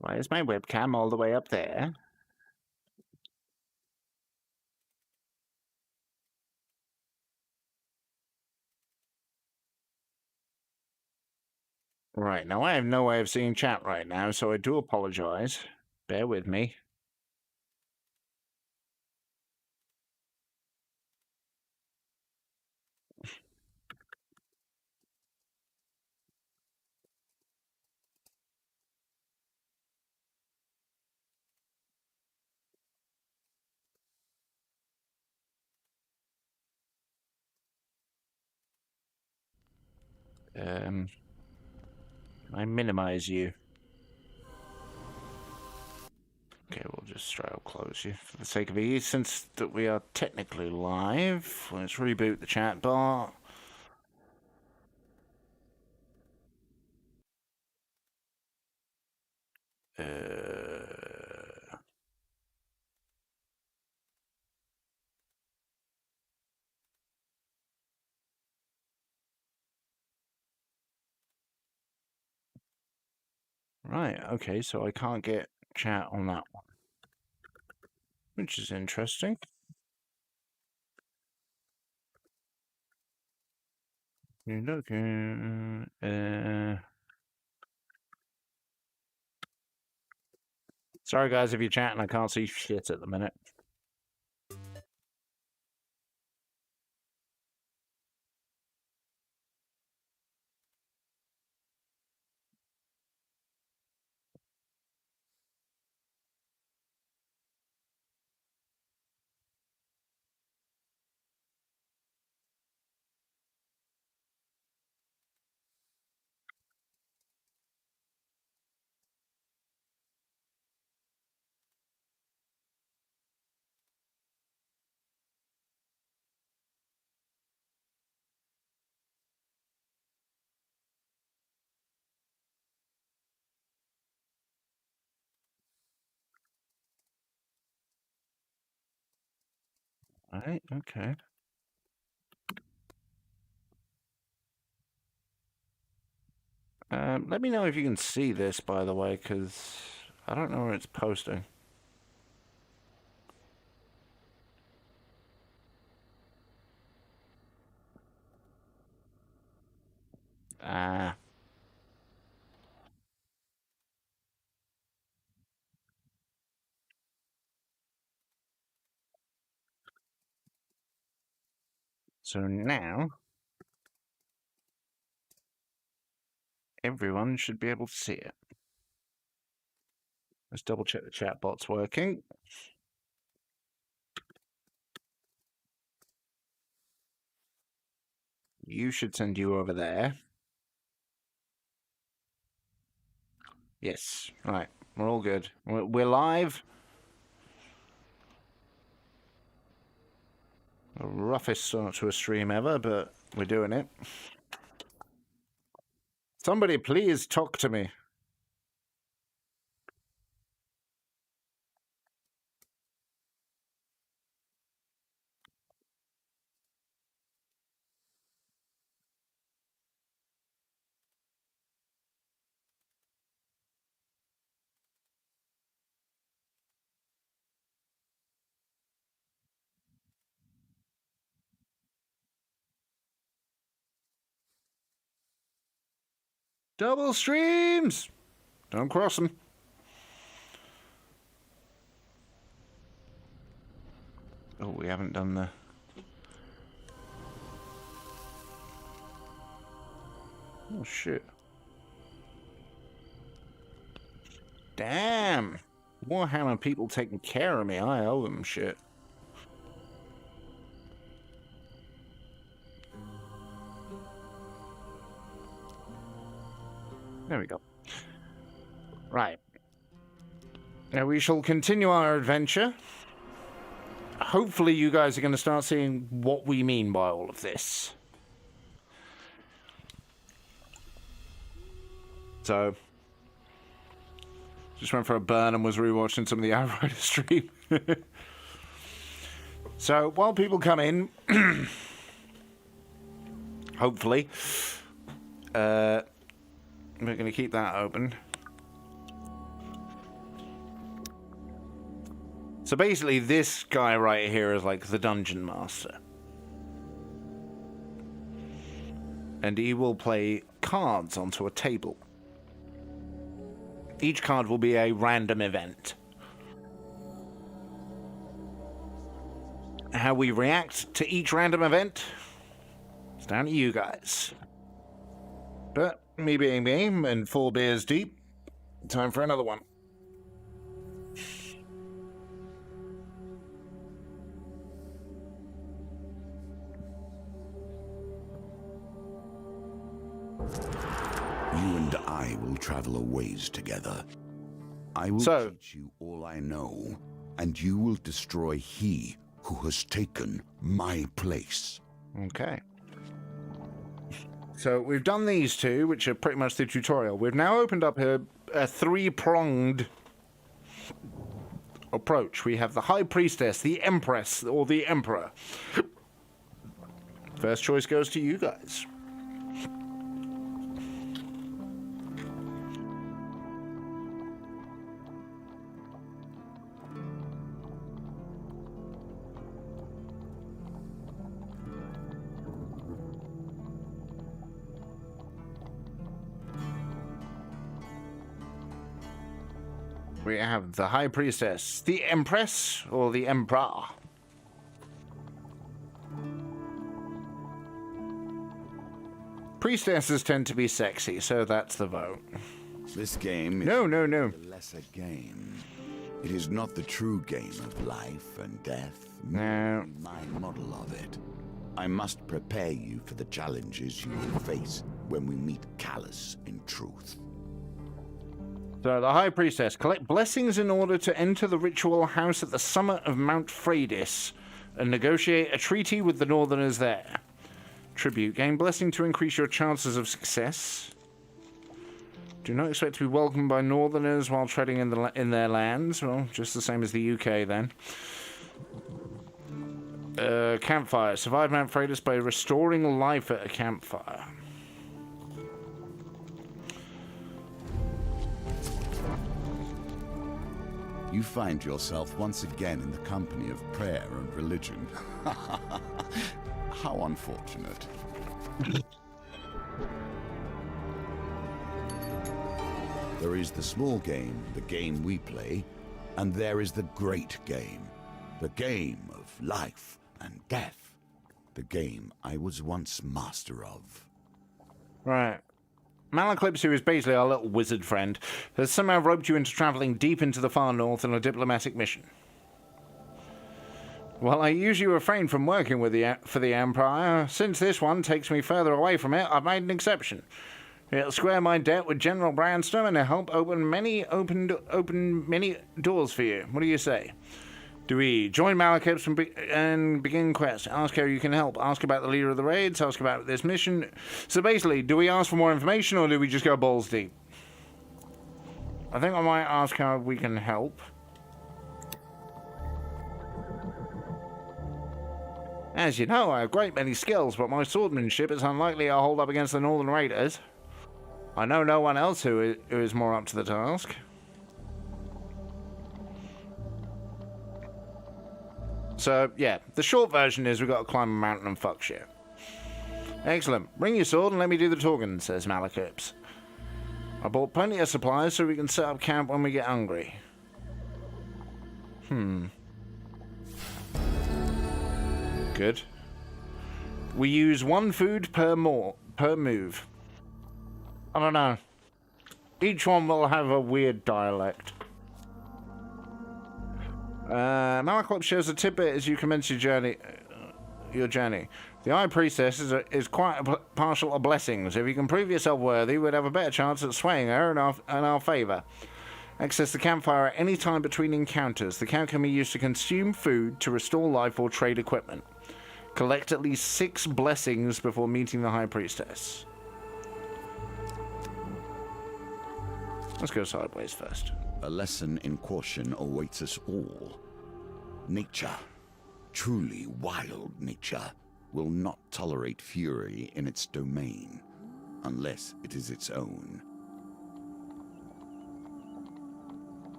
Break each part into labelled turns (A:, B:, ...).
A: Why is my webcam all the way up there? Right, now I have no way of seeing chat right now, so I do apologize. Bear with me. Can I minimize you? Okay, we'll just try to close you for the sake of ease, since that we are technically live. Let's reboot the chat bar. Right, okay, so I can't get chat on that one, which is interesting. You're looking. Sorry, guys, if you're chatting, I can't see shit at the minute. Right, okay. Let me know if you can see this, by the way, because I don't know where it's posting. Ah. So now, everyone should be able to see it. Let's double check the chat bot's working. You should send you over there. Yes, right. We're all good. We're live. The roughest start to a stream ever, but we're doing it. Somebody please talk to me. Double streams! Don't cross them. Oh, we haven't done the... Oh, shit. Damn! Warhammer people taking care of me. I owe them shit. There we go. Right. Now we shall continue our adventure. Hopefully you guys are going to start seeing what we mean by all of this. So, just went for a burn and was rewatching some of the Outrider stream. So, while people come in, hopefully, we're going to keep that open. So basically, this guy right here is like the dungeon master. And he will play cards onto a table. Each card will be a random event. How we react to each random event, it's down to you guys. But me being me and 4 beers deep, time for another one.
B: You and I will travel a ways together. I will teach you all I know, and you will destroy he who has taken my place.
A: Okay. So we've done these two, which are pretty much the tutorial. We've now opened up a 3-pronged approach. We have the High Priestess, the Empress, or the Emperor. First choice goes to you guys. We have the High Priestess, the Empress, or the Emperor. Priestesses tend to be sexy, so that's the vote.
B: This game is
A: no.
B: a lesser game. It is not the true game of life and death.
A: No.
B: My model of it. I must prepare you for the challenges you will face when we meet Callus in truth.
A: So, the High Priestess. Collect blessings in order to enter the ritual house at the summit of Mount Freydis and negotiate a treaty with the Northerners there. Tribute. Gain blessing to increase your chances of success. Do not expect to be welcomed by Northerners while treading in their lands. Well, just the same as the UK then. Campfire. Survive Mount Freydis by restoring life at a campfire.
B: You find yourself once again in the company of prayer and religion. How unfortunate. There is the small game, the game we play, and there is the great game, the game of life and death, the game I was once master of.
A: Right. Malaclips, who is basically our little wizard friend, has somehow roped you into travelling deep into the far north on a diplomatic mission. While I usually refrain from working with for the Empire, since this one takes me further away from it, I've made an exception. It'll square my debt with General Branston and help open many doors for you. What do you say? Do we join Malaclips and begin quest? Ask how you can help. Ask about the leader of the raids. Ask about this mission. So basically, do we ask for more information or do we just go balls deep? I think I might ask how we can help. As you know, I have a great many skills, but my swordsmanship is unlikely I'll hold up against the Northern Raiders. I know no one else who is more up to the task. So, yeah, the short version is we've got to climb a mountain and fuck shit. Excellent. Bring your sword and let me do the talking, says Malaclips. I bought plenty of supplies so we can set up camp when we get hungry. Good. We use 1 food per move. I don't know. Each one will have a weird dialect. Malaclips shares a tidbit as you commence your journey. The High Priestess is quite partial to blessings. If you can prove yourself worthy, we'd have a better chance at swaying her in our favour. Access the campfire at any time between encounters. The camp can be used to consume food, to restore life, or trade equipment. Collect at least 6 blessings before meeting the High Priestess. Let's go sideways first.
B: A lesson in caution awaits us all. Nature, truly wild nature, will not tolerate fury in its domain, unless it is its own.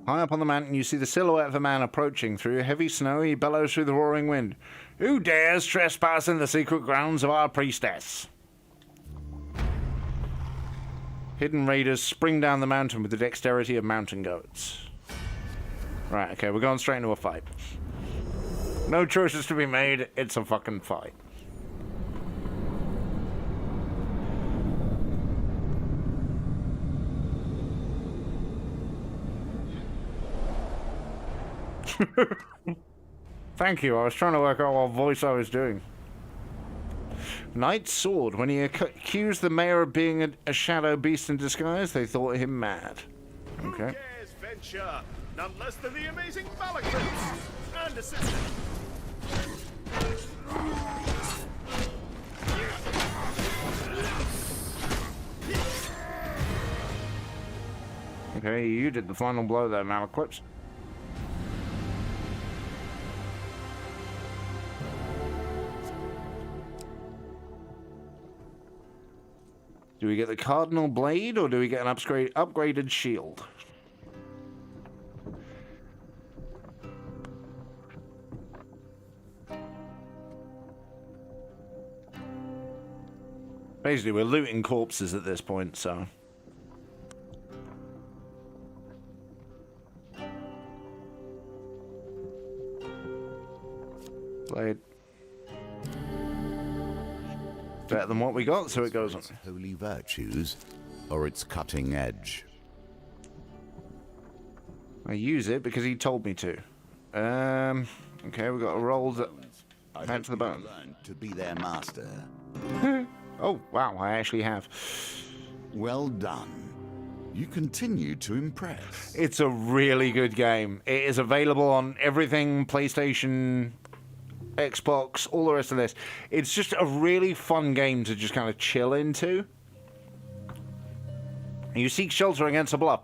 A: High up on the mountain, you see the silhouette of a man approaching. Through heavy snow, he bellows through the roaring wind. Who dares trespass in the secret grounds of our priestess? Hidden raiders spring down the mountain with the dexterity of mountain goats. Right, okay, we're going straight into a fight. No choices to be made, it's a fucking fight. Thank you, I was trying to work out what voice I was doing. Knight's sword. When he accused the mayor of being a shadow beast in disguise, they thought him mad. Okay.
C: Who dares venture? None less than the amazing Malachite and assistant.
A: Okay, you did the final blow there, Malachite. Do we get the Cardinal Blade, or do we get an upgraded shield? Basically, we're looting corpses at this point, so... Blade. Better than what we got, so it goes on.
B: Holy virtues, or its cutting edge.
A: I use it because he told me to. Okay, we got a roll that back to the bone.
B: Learn to be their master.
A: Oh, wow, I actually have.
B: Well done. You continue to impress.
A: It's a really good game. It is available on everything, PlayStation, Xbox, all the rest of this. It's just a really fun game to just kind of chill into. You seek shelter against a bluff,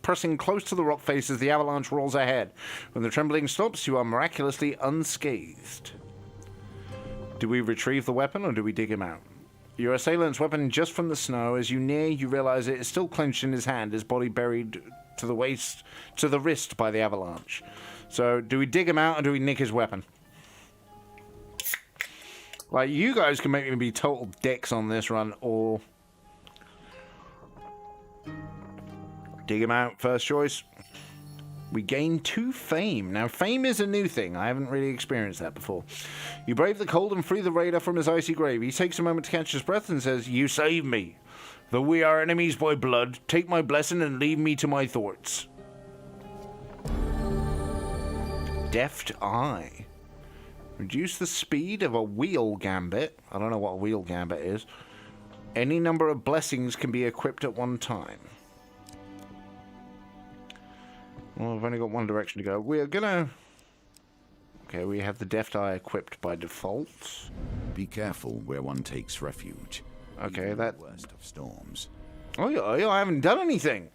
A: pressing close to the rock face as the avalanche rolls ahead. When the trembling stops, you are miraculously unscathed. Do we retrieve the weapon, or do we dig him out? Your assailant's weapon just from the snow. As you near, you realize it is still clenched in his hand, his body buried to the waist, to the wrist by the avalanche. So, do we dig him out, or do we nick his weapon? Like, you guys can make me be total dicks on this run, or... dig him out, first choice. We gain 2 fame. Now, fame is a new thing. I haven't really experienced that before. You brave the cold and free the raider from his icy grave. He takes a moment to catch his breath and says, "You saved me. Though we are enemies by blood, take my blessing and leave me to my thoughts." Deft Eye. Reduce the speed of a wheel gambit. I don't know what a wheel gambit is. Any number of blessings can be equipped at one time. Well, I've only got one direction to go. We're gonna... Okay, we have the Deft Eye equipped by default.
B: Be careful where one takes refuge.
A: Okay,
B: Even
A: that...
B: the worst of storms.
A: Oh, yeah, I haven't done anything.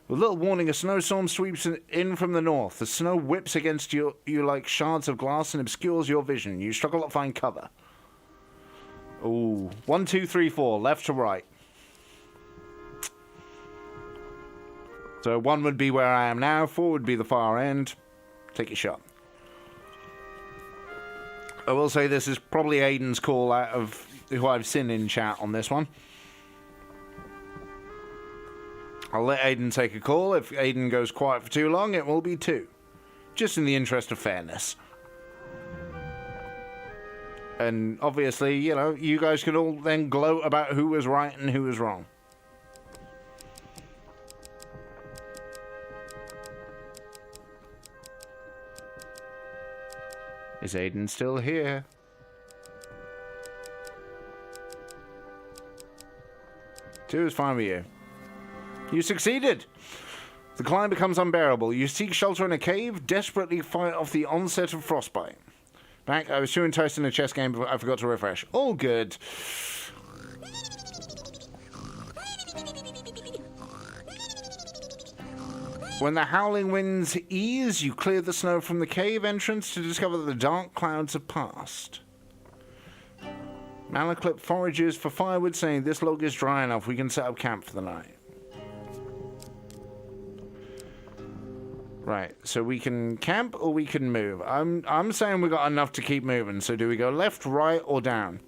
A: With little warning, a snowstorm sweeps in from the north. The snow whips against you like shards of glass and obscures your vision. You struggle to find cover. Ooh. 1, 2, 3, 4. Left to right. So 1 would be where I am now. 4 would be the far end. Take your shot. I will say this is probably Aiden's call out of who I've seen in chat on this one. I'll let Aiden take a call. If Aiden goes quiet for too long, it will be 2. Just in the interest of fairness. And obviously, you know, you guys can all then gloat about who was right and who was wrong. Is Aiden still here? Two is fine with you. You succeeded! The climb becomes unbearable. You seek shelter in a cave, desperately fight off the onset of frostbite. Back, I was too enticed in a chess game, but I forgot to refresh. All good. When the howling winds ease, you clear the snow from the cave entrance to discover that the dark clouds have passed. Malachite forages for firewood, saying this log is dry enough, we can set up camp for the night. Right, so we can camp or we can move. I'm saying we got enough to keep moving. So do we go left, right, or down?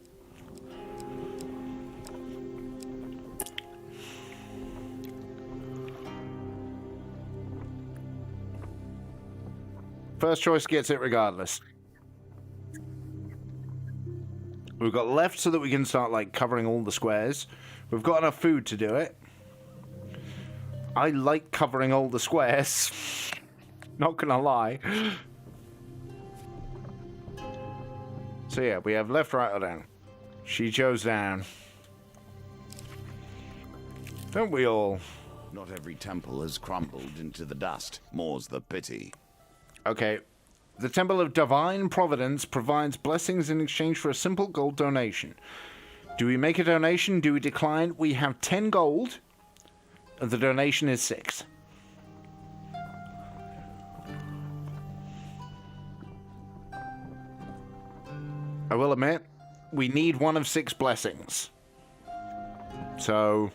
A: First choice gets it regardless. We've got left so that we can start, like, covering all the squares. We've got enough food to do it. I like covering all the squares. Not gonna lie. So yeah, we have left, right, or down. She chose down. Don't we all?
B: Not every temple has crumbled into the dust. More's the pity.
A: Okay. The Temple of Divine Providence provides blessings in exchange for a simple gold donation. Do we make a donation? Do we decline? We have 10 gold, and the donation is 6. I will admit, we need one of 6 blessings. So...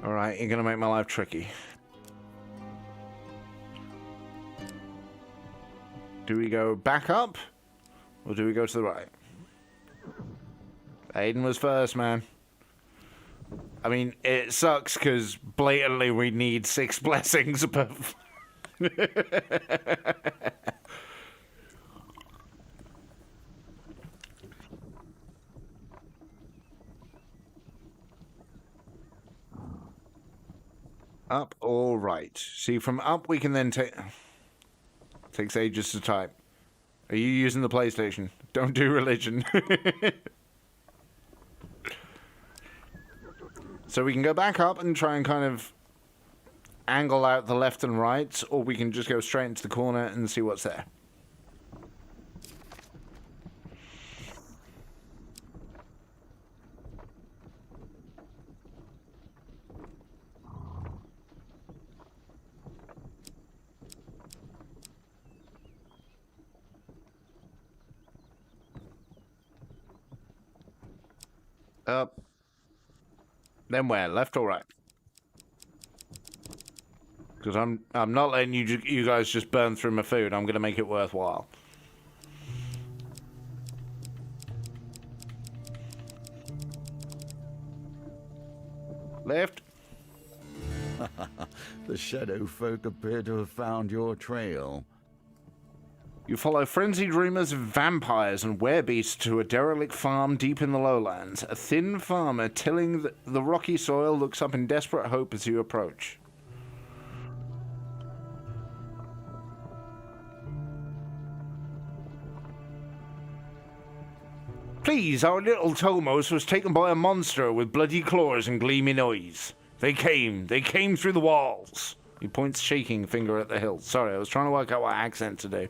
A: Alright, you're gonna make my life tricky. Do we go back up? Or do we go to the right? Aiden was first, man. I mean, it sucks because blatantly we need 6 blessings above. Up or right? See, from up we can then take... Takes ages to type. Are you using the PlayStation? Don't do religion. So we can go back up and try and kind of angle out the left and right, or we can just go straight into the corner and see what's there. Up. Then where? Left or right? Because I'm not letting you guys just burn through my food. I'm gonna make it worthwhile. Left.
B: The shadow folk appear to have found your trail.
A: You follow frenzied rumors of vampires and werebeasts to a derelict farm deep in the lowlands. A thin farmer tilling the rocky soil looks up in desperate hope as you approach. Please, our little Tomos was taken by a monster with bloody claws and gleaming eyes. They came through the walls. He points shaking finger at the hill. Sorry, I was trying to work out what accent to do.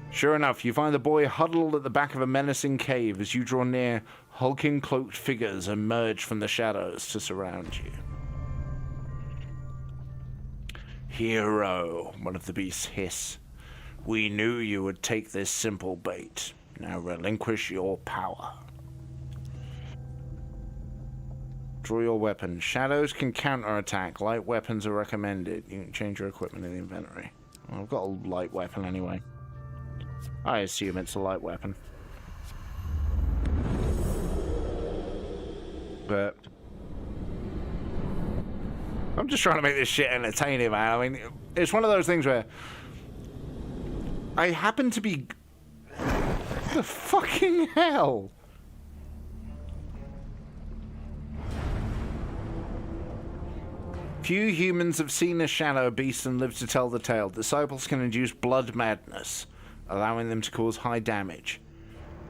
A: Sure enough, you find the boy huddled at the back of a menacing cave. As you draw near, hulking cloaked figures emerge from the shadows to surround you. Hero, one of the beasts hiss. We knew you would take this simple bait. Now relinquish your power. Draw your weapon. Shadows can counterattack. Light weapons are recommended. You can change your equipment in the inventory. Well, I've got a light weapon anyway. I assume it's a light weapon. But I'm just trying to make this shit entertaining, man. I mean, it's one of those things where I happen to be... The fucking hell? Few humans have seen a shadow beast and lived to tell the tale. Disciples can induce blood madness, allowing them to cause high damage.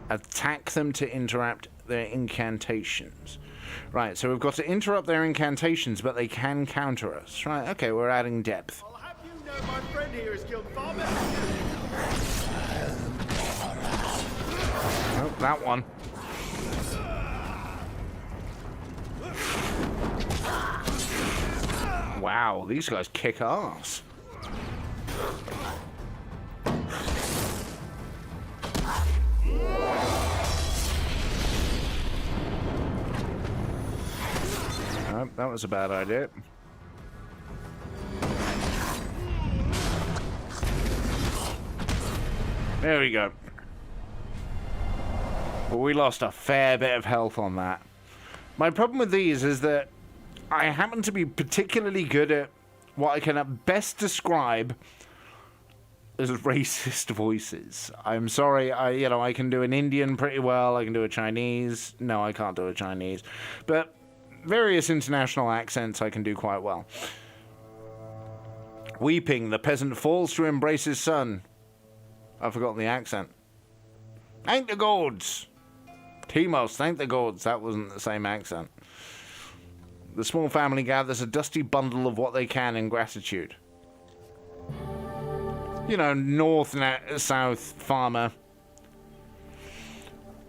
A: Attack them to interrupt their incantations. Right, so we've got to interrupt their incantations, but they can counter us. Right, okay, we're adding depth.
C: I'll have you know my friend here has killed far better.
A: Oh, that one. Wow, these guys kick ass. No, that was a bad idea. There we go. Well, we lost a fair bit of health on that. My problem with these is that I happen to be particularly good at what I can at best describe as racist voices. I'm sorry, I can do an Indian pretty well, I can do a Chinese. No, I can't do a Chinese. But various international accents I can do quite well. Weeping, the peasant falls to embrace his son. I've forgotten the accent. Thank the gods! Timos, thank the gods. That wasn't the same accent. The small family gathers a dusty bundle of what they can in gratitude. You know, north, south, farmer.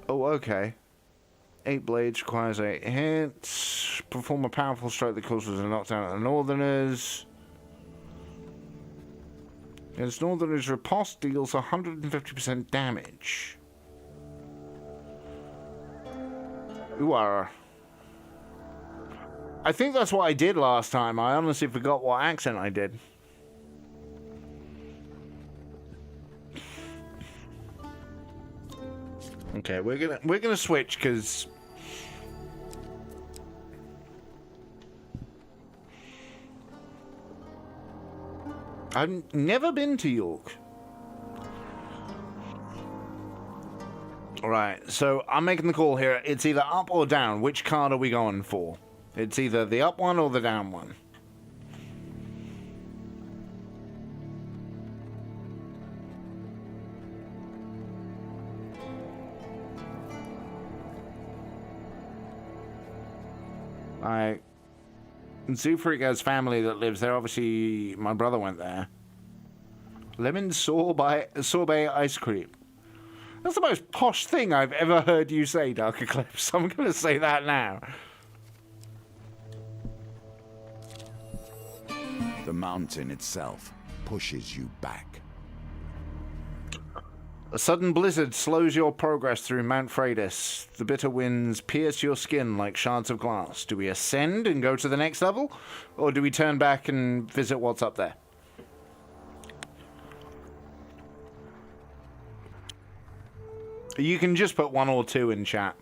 A: Oh, okay. 8 blades requires 8 hits. Perform a powerful stroke that causes a knockdown at the northerners. As northerners riposte deals 150% damage. Ooh, I think that's what I did last time. I honestly forgot what accent I did. Okay, we're gonna switch because I've never been to York. Alright, so I'm making the call here. It's either up or down. Which card are we going for? It's either the up one or the down one. Zufric has family that lives there. Obviously, my brother went there. Lemon sorbet ice cream. That's the most posh thing I've ever heard you say, Dark Eclipse. I'm going to say that now.
B: The mountain itself pushes you back.
A: A sudden blizzard slows your progress through Mount Freydis. The bitter winds pierce your skin like shards of glass. Do we ascend and go to the next level? Or do we turn back and visit what's up there? You can just put 1 or 2 in chat.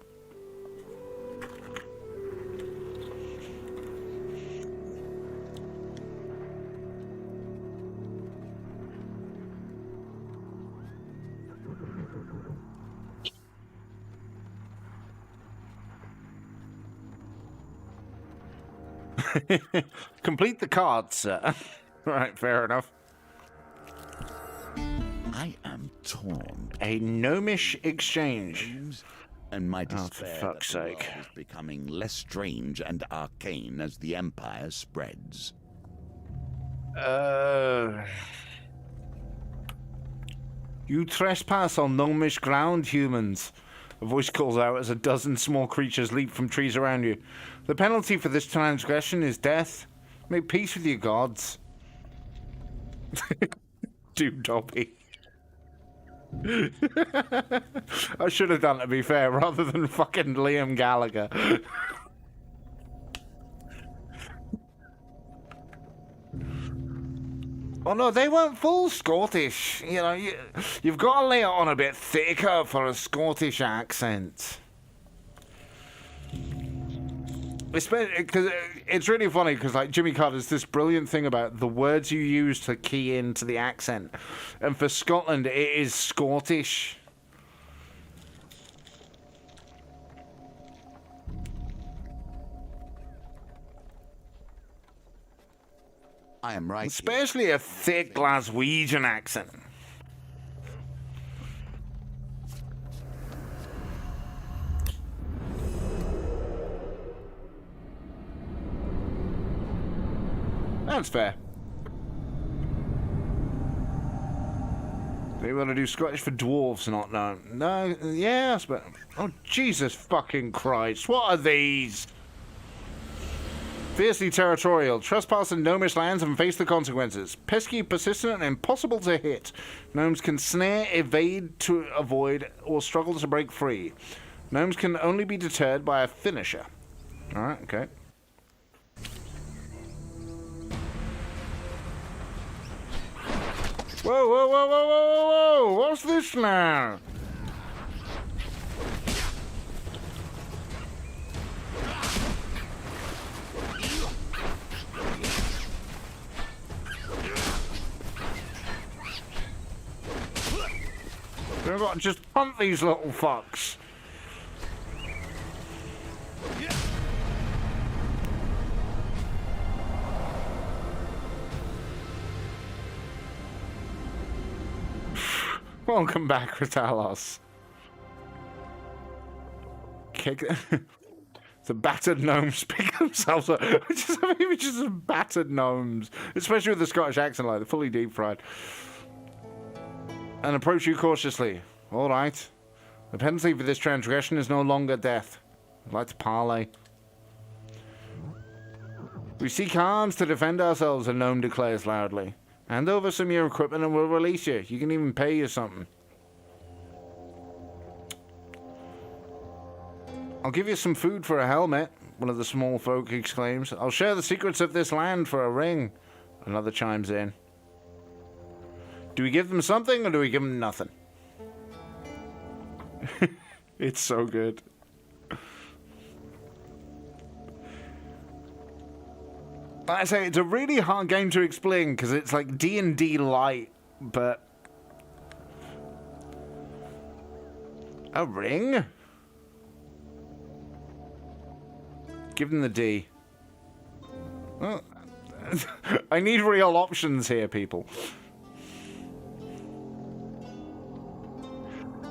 A: Complete the card, sir. Right, fair enough.
B: I am torn.
A: A gnomish exchange.
B: And my
A: Oh, for
B: despair
A: fuck's
B: that the world
A: sake.
B: is becoming less strange and arcane as the Empire spreads.
A: You trespass on gnomish ground, humans. A voice calls out as a dozen small creatures leap from trees around you. The penalty for this transgression is death. Make peace with your gods. Dude, Dobby. I should have done, to be fair, rather than fucking Liam Gallagher. Oh no, they weren't full Scottish. You know, you've got to lay it on a bit thicker for a Scottish accent. Because it's really funny because like Jimmy Carter's this brilliant thing about the words you use to key into the accent, and for Scotland it is Scottish.
B: I am right.
A: Especially a thick Glaswegian accent. That's fair. Do you want to do Scottish for dwarves? Not no. No, yes, but oh Jesus fucking Christ! What are these? Fiercely territorial, trespass in gnomish lands and face the consequences. Pesky, persistent, and impossible to hit. Gnomes can snare, evade to avoid, or struggle to break free. Gnomes can only be deterred by a finisher. Alright, okay. Whoa, whoa, whoa, whoa, whoa, whoa! What's this now? We've got to just hunt these little fucks. Welcome back, Ritalos. Kick. The battered gnomes pick themselves up. I just have images of battered gnomes, especially with the Scottish accent, like they're fully deep fried. And approach you cautiously. All right. The penalty for this transgression is no longer death. I'd like to parley. We seek arms to defend ourselves, a gnome declares loudly. Hand over some of your equipment and we'll release you. You can even pay you something. I'll give you some food for a helmet, one of the small folk exclaims. I'll share the secrets of this land for a ring, another chimes in. Do we give them something or do we give them nothing? It's so good. Like I say, it's a really hard game to explain because it's like D&D light, but... A ring? Give them the D. Well, I need real options here, people.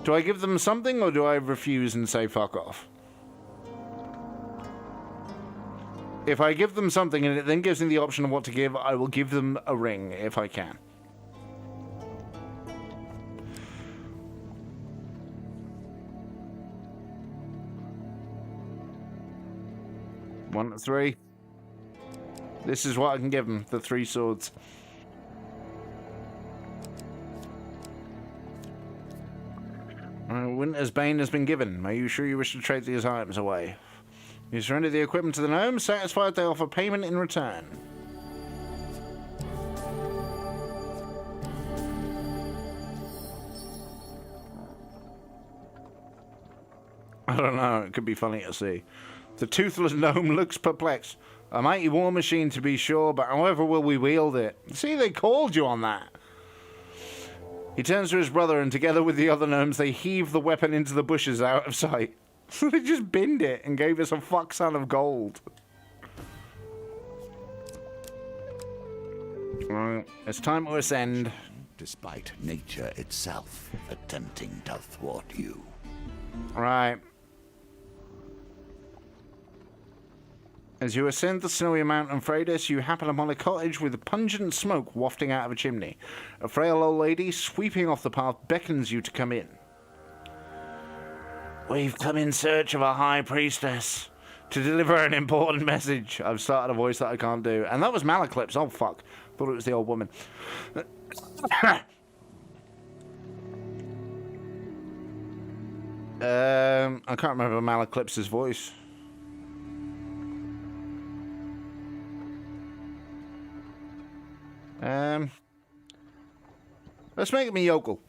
A: Do I give them something or do I refuse and say fuck off? If I give them something and it then gives me the option of what to give, I will give them a ring if I can. One to three. This is what I can give them, the 3 swords. Winter's Bane has been given. Are you sure you wish to trade these items away? You surrender the equipment to the gnomes, satisfied they offer payment in return. I don't know, it could be funny to see. The toothless gnome looks perplexed. A mighty war machine to be sure, but however will we wield it? See, they called you on that. He turns to his brother and together with the other gnomes they heave the weapon into the bushes out of sight. They just binned it and gave us a fuck ton of gold. Right, it's time to ascend.
B: Despite nature itself attempting to thwart you.
A: Right. As you ascend the snowy mountain Freydis, you happen upon a cottage with pungent smoke wafting out of a chimney. A frail old lady sweeping off the path beckons you to come in. We've come in search of a high priestess to deliver an important message. I've started a voice that I can't do. And that was Malaclips. Oh, fuck. Thought it was the old woman. I can't remember Malaclips' voice. Let's make him a yokel.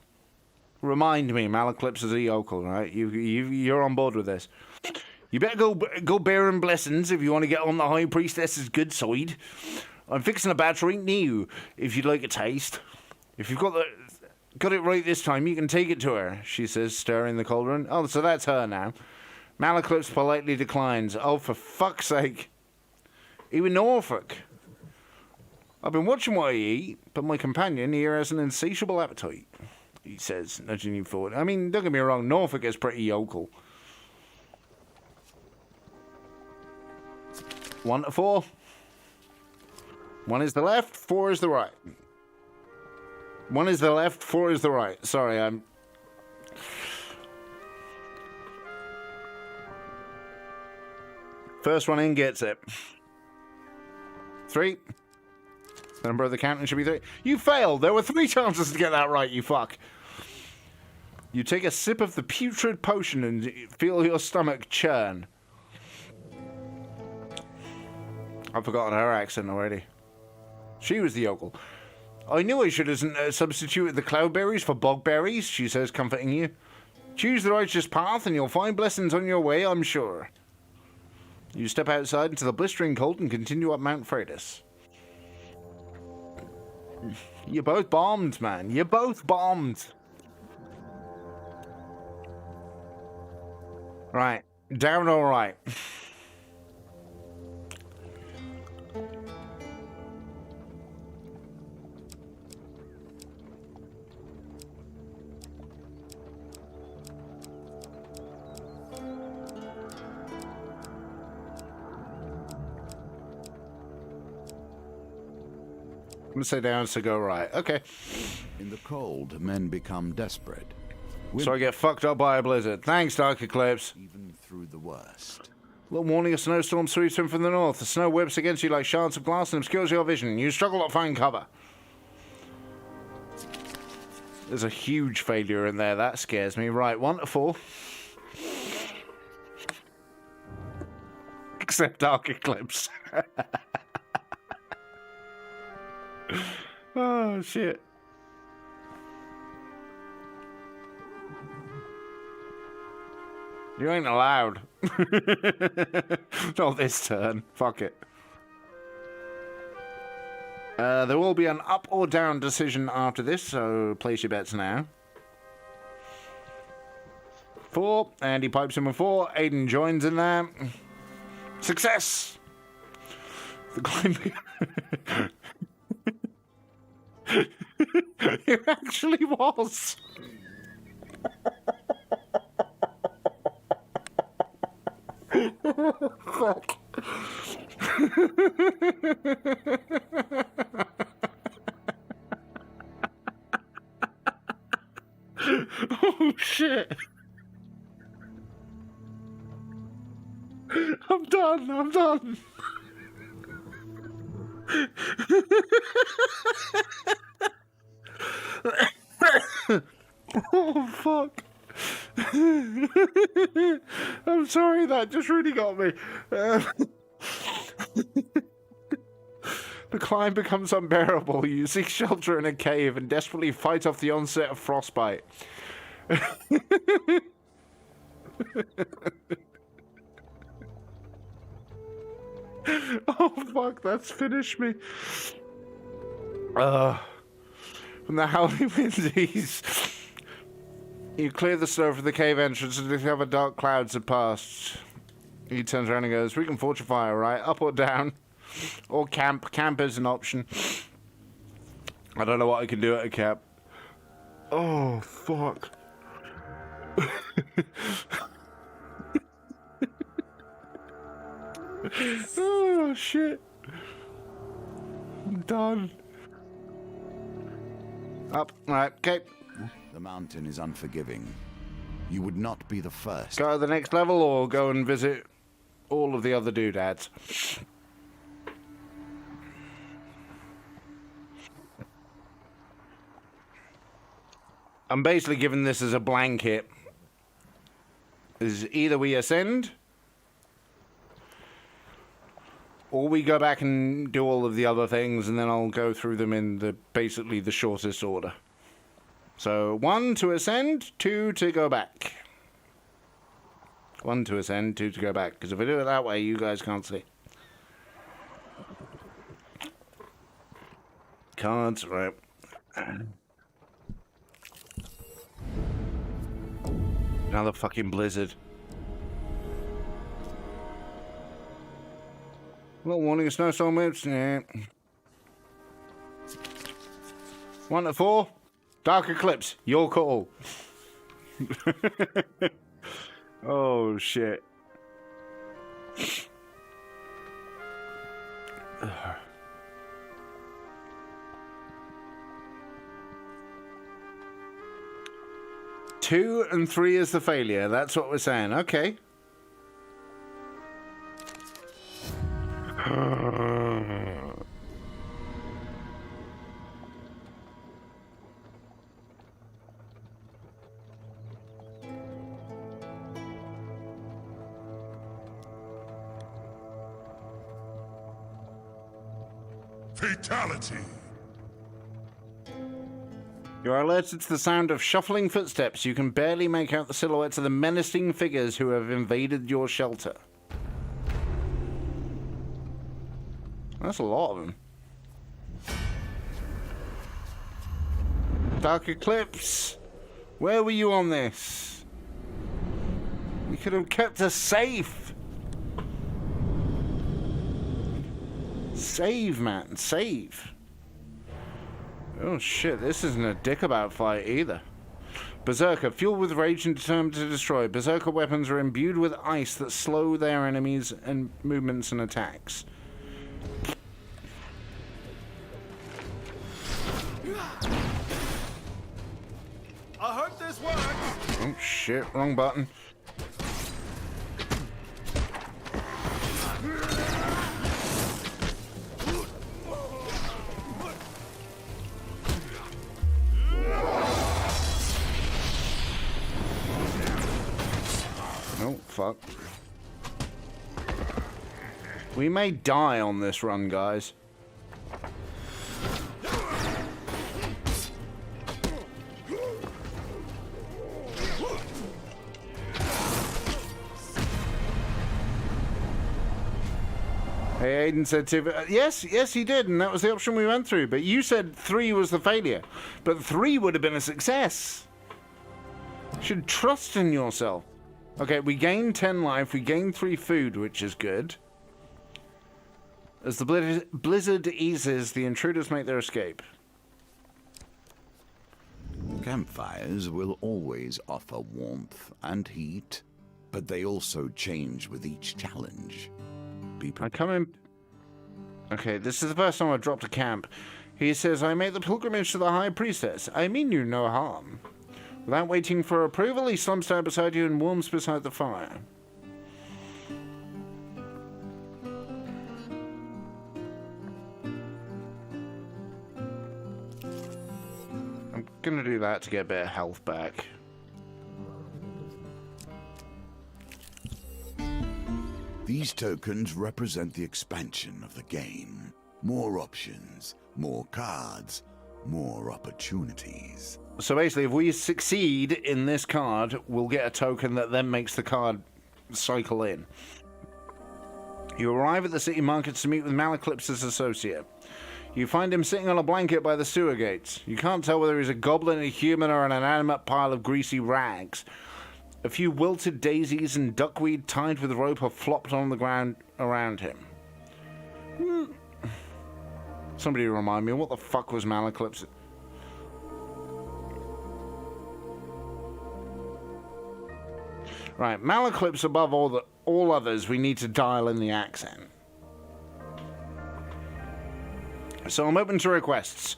A: Remind me, Malaclips is a yokel, right? You're on board with this. You better go bearing blessings if you want to get on the High Priestess's good side. I'm fixing a bad drink near you, if you'd like a taste. If you've got it right this time, you can take it to her, she says, stirring the cauldron. Oh, so that's her now. Malaclips politely declines. Oh, for fuck's sake. Even Norfolk. I've been watching what I eat, but my companion here has an insatiable appetite, he says, nudging you forward. I mean, don't get me wrong, Norfolk is pretty yokel. 1 to 4. 1 is the left, 4 is the right. 1 is the left, 4 is the right. Sorry, I'm... First one in gets it. 3. The number of the counting should be 3. You failed! There were 3 chances to get that right, you fuck. You take a sip of the putrid potion and feel your stomach churn. I've forgotten her accent already. She was the yokel. I knew I should have substituted the cloudberries for bogberries, she says, comforting you. Choose the righteous path and you'll find blessings on your way, I'm sure. You step outside into the blistering cold and continue up Mount Freitas. You're both bombed, man. You're both bombed. Right. Down all right. I'm gonna say down, so go right. Okay.
B: In the cold, men become desperate.
A: So I get fucked up by a blizzard. Thanks, Dark Eclipse.
B: Even through the worst.
A: Little warning, a snowstorm sweeps in from the north. The snow whips against you like shards of glass and obscures your vision. You struggle to find cover. There's a huge failure in there. That scares me. Right, 1 to 4. Except Dark Eclipse. Oh, shit. You ain't allowed. Not this turn. Fuck it. There will be an up or down decision after this, so place your bets now. 4, and he pipes in with 4. Aiden joins in there. Success! The climbing... It actually was! Fuck. Oh shit. I'm done. Oh fuck. I'm sorry, that just really got me. The climb becomes unbearable. You seek shelter in a cave and desperately fight off the onset of frostbite. Oh fuck, that's finished me. From the howling windies, you clear the snow from the cave entrance and discover dark clouds have passed. He turns around and goes, "We can forge a fire, right? Up or down? Or camp. Camp is an option. I don't know what I can do at a camp." Oh, fuck. Oh, shit. I'm done. Up. Right, okay.
B: The mountain is unforgiving. You would not be the first.
A: Go to the next level or go and visit all of the other doodads. I'm basically giving this as a blanket. Is either we ascend, or we go back and do all of the other things, and then I'll go through them in basically the shortest order. So 1 to ascend, 2 to go back. 1 to ascend, 2 to go back. Because if I do it that way, you guys can't see. Cards, right. Another fucking blizzard. Little warning, a snowstorm moves. Yeah. 1 to 4. Dark Eclipse, your call. Oh, shit. Two and 3 is the failure. That's what we're saying. Okay.
D: Fatality.
A: You're alerted to the sound of shuffling footsteps. You can barely make out the silhouettes of the menacing figures who have invaded your shelter. That's a lot of them. Dark Eclipse, where were you on this? You could have kept us safe. Save, man, save. Oh shit, this isn't a dick-about fight either. Berserker, fueled with rage and determined to destroy. Berserker weapons are imbued with ice that slow their enemies' and movements and attacks.
C: I hope this works.
A: Oh shit, wrong button. Oh, fuck. We may die on this run, guys. Hey, Aiden said two. Yes, he did, and that was the option we went through. But you said 3 was the failure. But 3 would have been a success. You should trust in yourself. Okay, we gain 10 life, we gain 3 food, which is good. As the blizzard eases, the intruders make their escape.
B: Campfires will always offer warmth and heat, but they also change with each challenge.
A: I come in... Okay, this is the first time I've dropped a camp. He says, I make the pilgrimage to the High Priestess. I mean you no harm. Without waiting for approval, he slumps down beside you and warms beside the fire. I'm gonna do that to get a bit of health back.
B: These tokens represent the expansion of the game. More options, more cards, more opportunities.
A: So basically, if we succeed in this card, we'll get a token that then makes the card cycle in. You arrive at the city markets to meet with Malaclypse's associate. You find him sitting on a blanket by the sewer gates. You can't tell whether he's a goblin, a human, or an inanimate pile of greasy rags. A few wilted daisies and duckweed tied with rope are flopped on the ground around him. Somebody remind me, what the fuck was Malaclypse? Right, Malaclypse above all others, we need to dial in the accent. So I'm open to requests.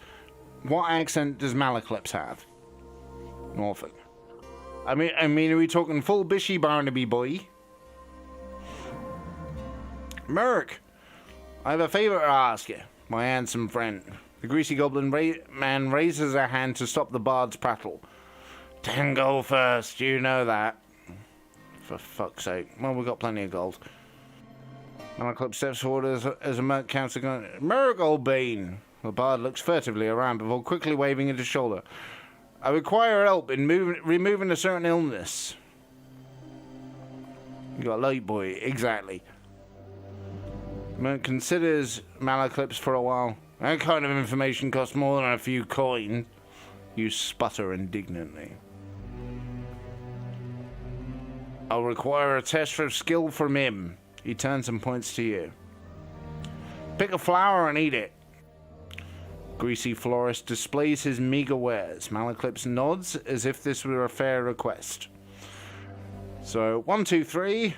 A: What accent does Malaclypse have? Norfolk. I mean, are we talking full Bishy Barnaby boy? Merc, I have a favor to ask you, my handsome friend. The greasy goblin man raises a hand to stop the bard's prattle. 10 gold first, you know that. For fuck's sake. Well, we've got plenty of gold. Malaclypse steps forward as a merc counts the gun. Merc, old bean. The bard looks furtively around before quickly waving at his shoulder. I require help in removing a certain illness. You got a light boy, exactly. Merc considers Malaclypse for a while. That kind of information costs more than a few coin. You sputter indignantly. I'll require a test for skill from him. He turns and points to you. Pick a flower and eat it. Greasy florist displays his meager wares. Malaclypse nods as if this were a fair request. So, 1, 2, 3.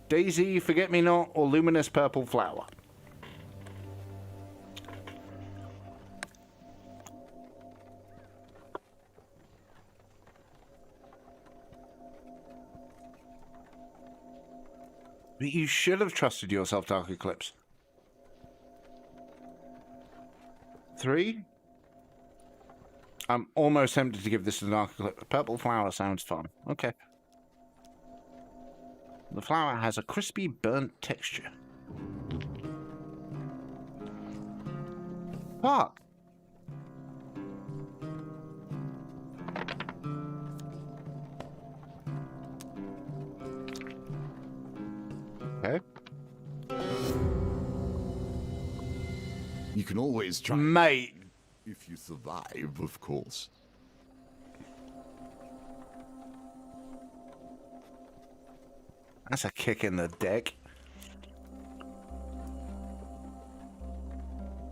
A: Daisy, forget-me-not, or luminous purple flower. But you should have trusted yourself, Dark Eclipse. 3? I'm almost tempted to give this to the Dark Eclipse. Purple flower sounds fun. Okay. The flower has a crispy, burnt texture. Fuck.
B: You can always try.
A: Mate.
B: If you survive, of course.
A: That's a kick in the dick.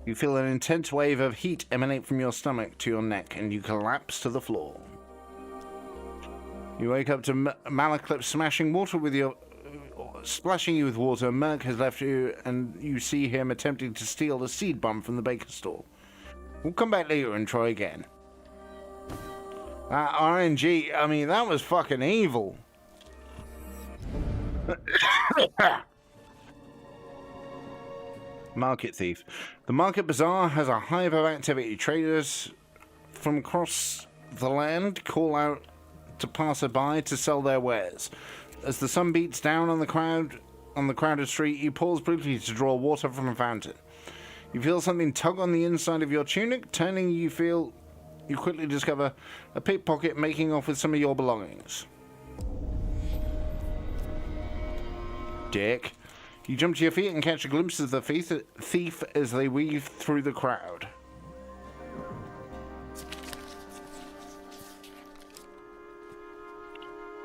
A: You feel an intense wave of heat emanate from your stomach to your neck, and you collapse to the floor. You wake up to Malaclip smashing water with your... splashing you with water. Merc has left you, and you see him attempting to steal the seed bomb from the baker's stall. We'll come back later and try again. That RNG, I mean, that was fucking evil. Market thief. The market bazaar has a hive of activity. Traders from across the land call out to passerby to sell their wares. As the sun beats down on the crowded street, you pause briefly to draw water from a fountain. You feel something tug on the inside of your tunic. Turning, you quickly discover a pickpocket making off with some of your belongings. Dick. You jump to your feet and catch a glimpse of the thief as they weave through the crowd.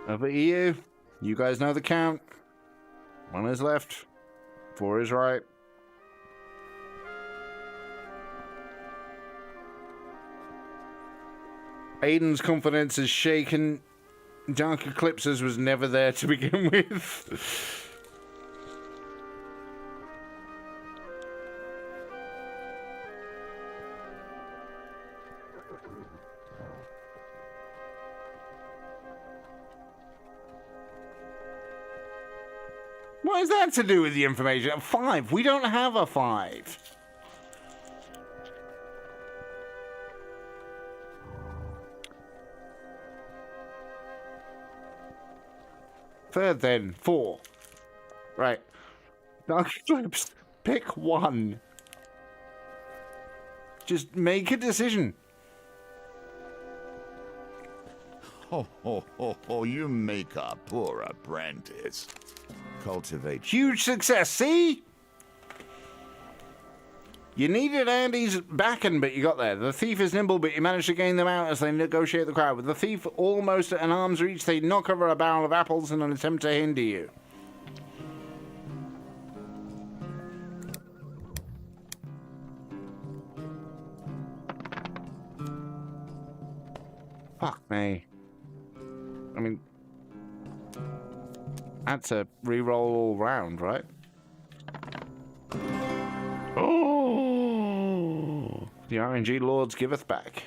A: Over to you. You guys know the count. 1 is left. 4 is right. Aiden's confidence is shaken. Dark Eclipses was never there to begin with. What is that to do with the information? 5. We don't have a 5. Third then. 4. Right. Dark Eclipse. Pick 1. Just make a decision.
B: Ho, you make a poor apprentice. Cultivate.
A: Huge success, see? You needed Andy's backing, but you got there. The thief is nimble, but you managed to gain them out as they negotiate the crowd. With the thief almost at an arm's reach, they knock over a barrel of apples in an attempt to hinder you. Fuck me. I mean, that's a reroll all round, right? Oh! The RNG Lords giveth back.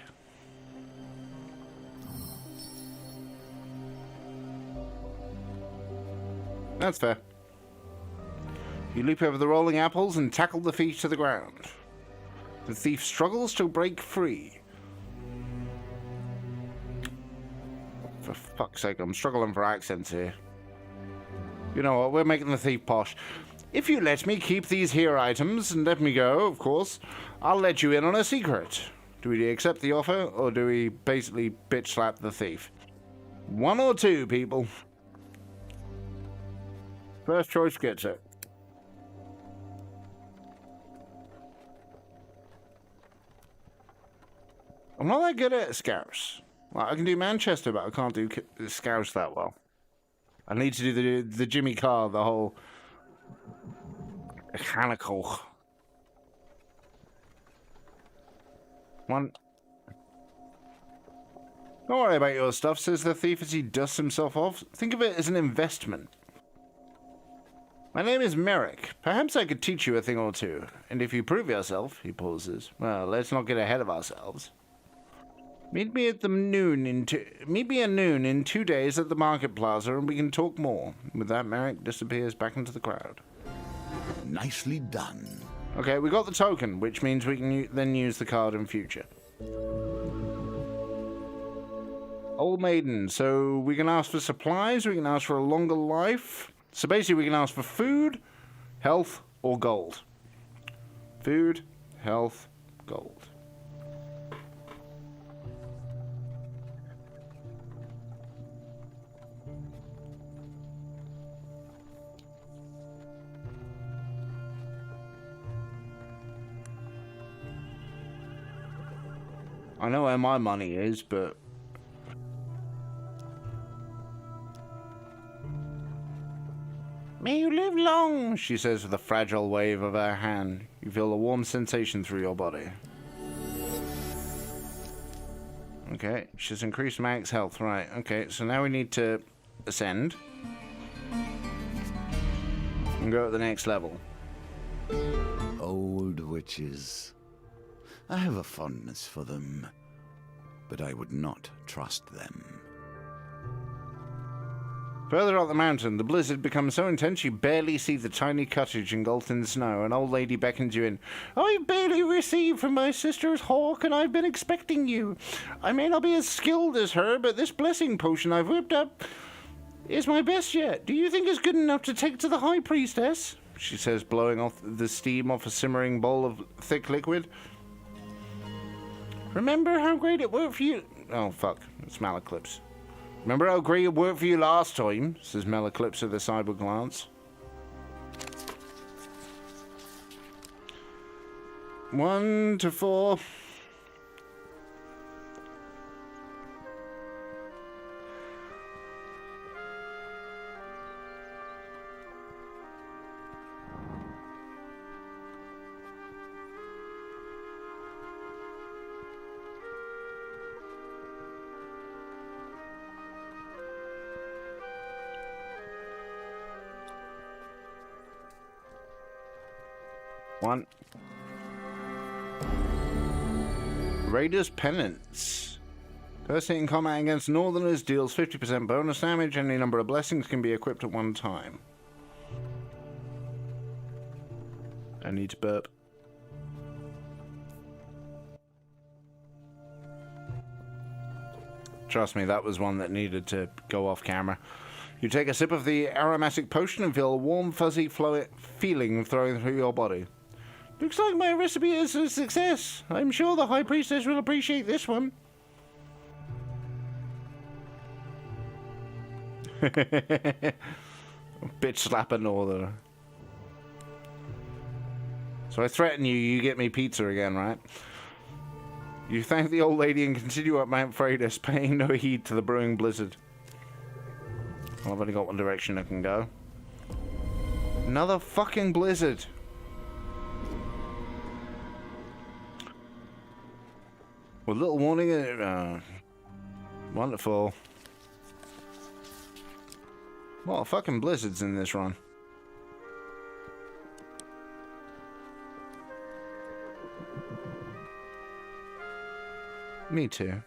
A: That's fair. You leap over the rolling apples and tackle the thief to the ground. The thief struggles to break free. For fuck's sake, I'm struggling for accents here. You know what, we're making the thief posh. If you let me keep these here items and let me go, of course, I'll let you in on a secret. Do we accept the offer, or do we basically bitch slap the thief? 1 or 2, people. First choice gets it. I'm not that good at Scouse. Well, I can do Manchester, but I can't do Scouse that well. I need to do the Jimmy Carr, the whole mechanical. 1. Don't worry about your stuff, says the thief as he dusts himself off. Think of it as an investment. My name is Merrick. Perhaps I could teach you a thing or two. And if you prove yourself, he pauses. Well, let's not get ahead of ourselves. Meet me at noon in 2 days at the Market Plaza, and we can talk more. With that, Merrick disappears back into the crowd.
B: Nicely done.
A: Okay, we got the token, which means we can then use the card in future. Old Maiden. So we can ask for supplies, we can ask for a longer life. So basically we can ask for food, health, or gold. Food, health, gold. I know where my money is, but... May you live long, she says with a fragile wave of her hand. You feel a warm sensation through your body. Okay, she's increased Max health. Right, okay, so now we need to ascend. And go to the next level.
B: Old witches. I have a fondness for them, but I would not trust them.
A: Further up the mountain, the blizzard becomes so intense you barely see the tiny cottage engulfed in snow. An old lady beckons you in. I've barely received from my sister's hawk, and I've been expecting you. I may not be as skilled as her, but this blessing potion I've whipped up is my best yet. Do you think it's good enough to take to the High Priestess? She says, blowing off the steam off a simmering bowl of thick liquid. Remember how great it worked for you? Oh, fuck. It's Malaclips. Remember how great it worked for you last time? Says Malaclips with a sideward glance. 1 to 4. One. Raiders Penance. First hit in combat against Northerners deals 50% bonus damage. Any number of blessings can be equipped at one time. I need to burp. Trust me, that was one that needed to go off camera. You take a sip of the aromatic potion and feel a warm, fuzzy feeling flowing through your body. Looks like my recipe is a success. I'm sure the High Priestess will appreciate this one. Bitch slapper Northerner. So I threaten you, you get me pizza again, right? You thank the old lady and continue up Mount Freydis, paying no heed to the brewing blizzard. Well, I've only got one direction I can go. Another fucking blizzard. With little warning, wonderful. What fucking blizzards in this run. Me too.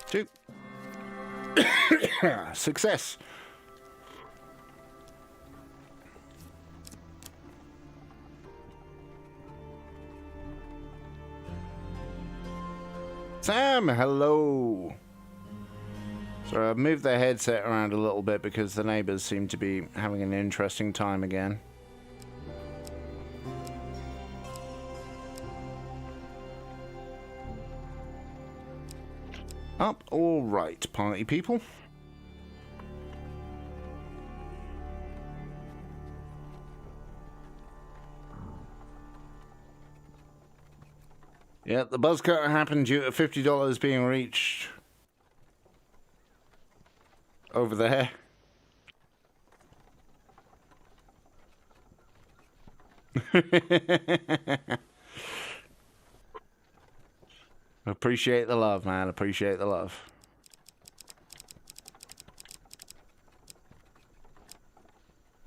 A: Two. Success. Sam, hello. So I've moved the headset around a little bit because the neighbors seem to be having an interesting time again. Up, all right, party people. Yeah, the buzz cut happened due to $50 being reached over there. Appreciate the love, man. Appreciate the love.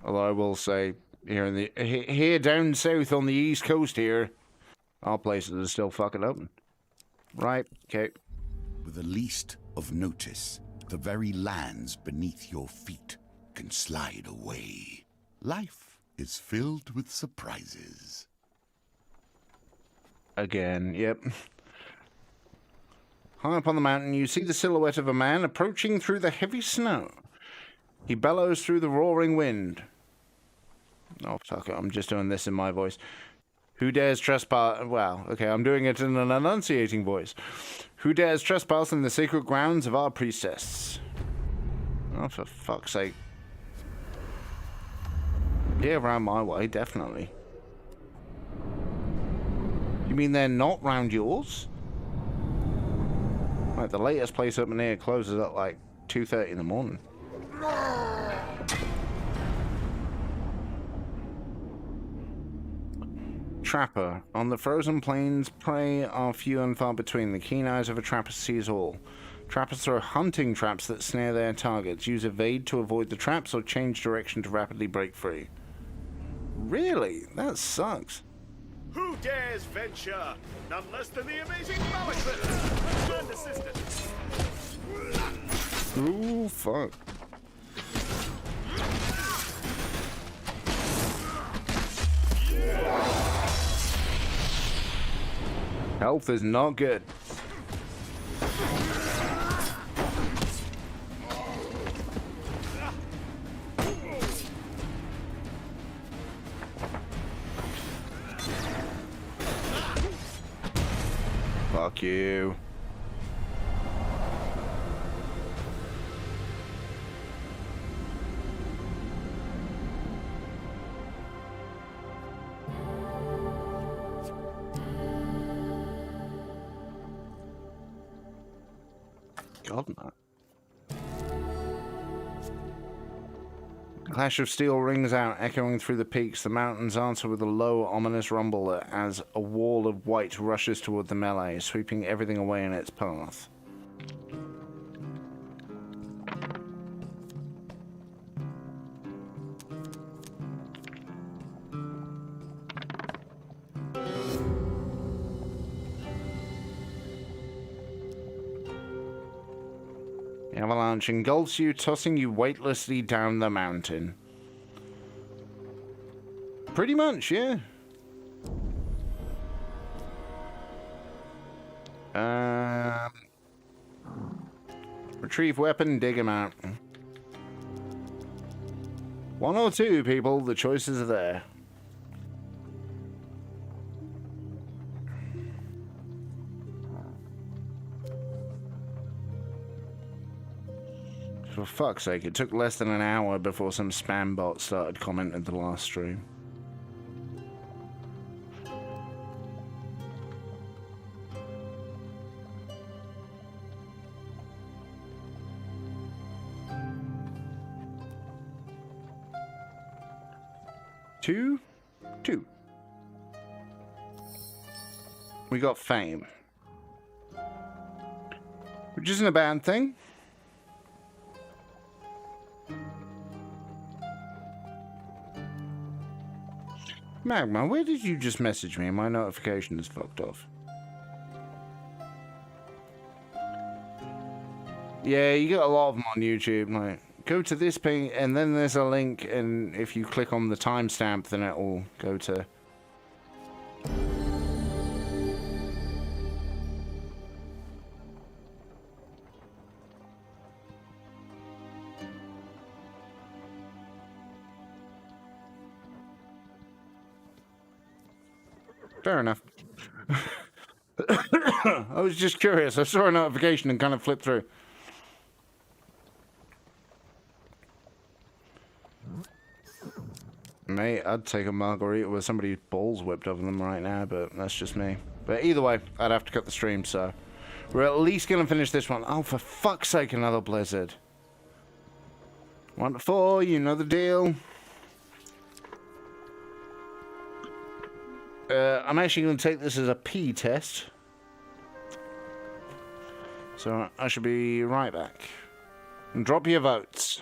A: Although I will say, here down south on the East Coast here, all places are still fucking open. Right, okay.
B: With the least of notice, the very lands beneath your feet can slide away. Life is filled with surprises.
A: Again, yep. High up on the mountain, you see the silhouette of a man approaching through the heavy snow. He bellows through the roaring wind. Oh, fuck it, I'm just doing this in my voice. Who dares trespass? Well, okay, I'm doing it in an enunciating voice. Who dares trespass in the sacred grounds of our priestess? Oh, for fuck's sake. Yeah, around my way, definitely. You mean they're not round yours? Like, the latest place up in here closes at like 2:30 in the morning. Trapper. On the frozen plains, prey are few and far between. The keen eyes of a trapper sees all. Trappers throw hunting traps that snare their targets. Use evade to avoid the traps or change direction to rapidly break free. Really? That sucks.
C: Who dares venture? None less than the amazing Malekith! And assistant.
A: Ooh, fuck. Health is not good. Fuck you. God, no. Clash of steel rings out, echoing through the peaks. The mountains answer with a low, ominous rumble as a wall of white rushes toward the melee, sweeping everything away in its path. The avalanche engulfs you, tossing you weightlessly down the mountain. Pretty much, yeah. Retrieve weapon, dig him out. One or two, people, the choices are there. For fuck's sake, it took less than an hour before some spam bot started commenting the last stream. Two. We got fame. Which isn't a bad thing. Magma, where did you just message me? My notification is fucked off. Yeah, you get a lot of them on YouTube. Like, go to this ping, and then there's a link, and if you click on the timestamp, then it will go to... Fair enough. I was just curious. I saw a notification and kind of flipped through. Mate, I'd take a margarita with somebody's balls whipped over them right now, but that's just me. But either way, I'd have to cut the stream, so... We're at least going to finish this one. Oh, for fuck's sake, another blizzard. 1 to 4, you know the deal. I'm actually going to take this as a P test. So I should be right back. And drop your votes.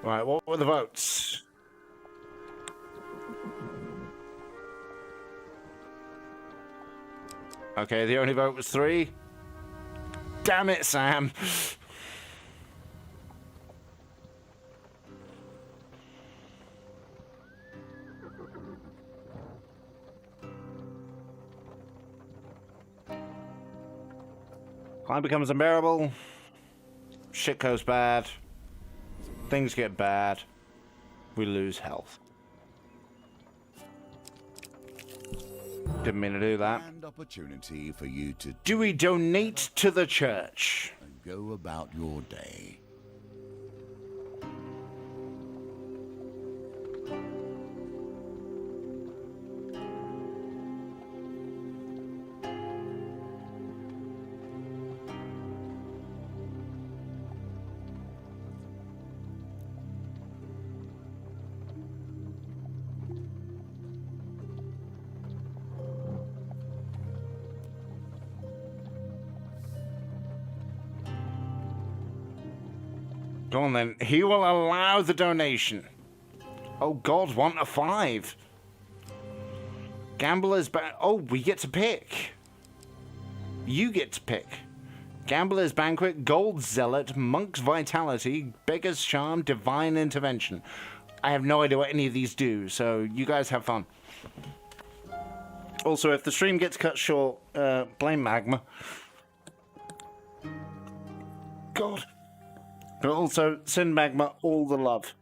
A: Right, what were the votes? Okay, the only vote was 3. Damn it, Sam. Climb becomes unbearable. Shit goes bad. Things get bad. We lose health. Didn't mean to do that.
B: And opportunity for you to
A: Do we donate to the church?
B: and go about your day.
A: Go on then. He will allow the donation. Oh God, 1 to 5. Gambler's oh, we get to pick. You get to pick. Gambler's Banquet, Gold Zealot, Monk's Vitality, Beggar's Charm, Divine Intervention. I have no idea what any of these do, so you guys have fun. Also, if the stream gets cut short, blame Magma. God. But also, send Magma all the love.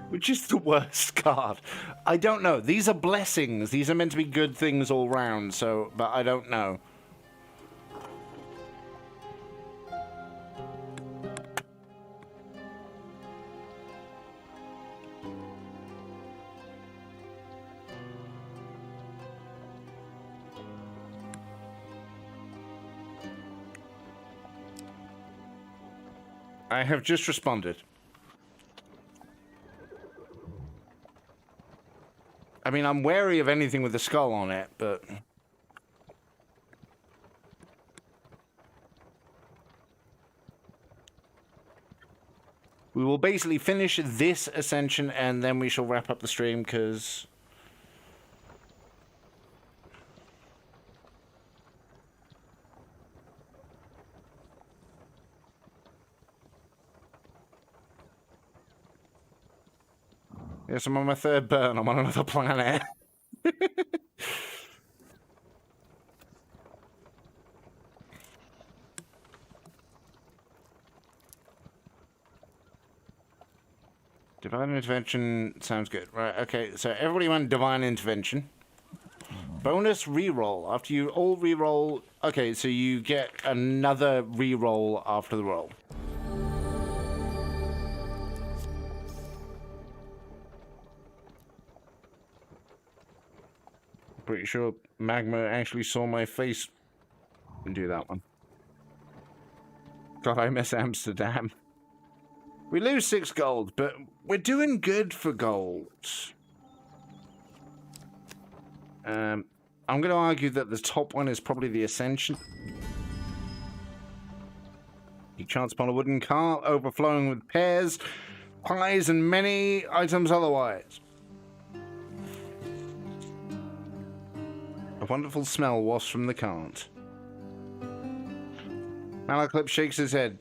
A: Which is the worst card? I don't know. These are blessings. These are meant to be good things all round, so... But I don't know. I have just responded. I mean, I'm wary of anything with a skull on it, but... We will basically finish this ascension, and then we shall wrap up the stream, because... Yes, I'm on my 3rd burn. I'm on another planet. Divine Intervention sounds good. Right, okay, so everybody went Divine Intervention. Bonus reroll. After you all reroll... Okay, so you get another reroll after the roll. Pretty sure Magma actually saw my face and do that one. God, I miss Amsterdam. We lose 6 gold, but we're doing good for gold. I'm going to argue that the top one is probably the Ascension. You chance upon a wooden cart overflowing with pears, pies, and many items otherwise. A wonderful smell wafts from the cart. Malaclip shakes his head.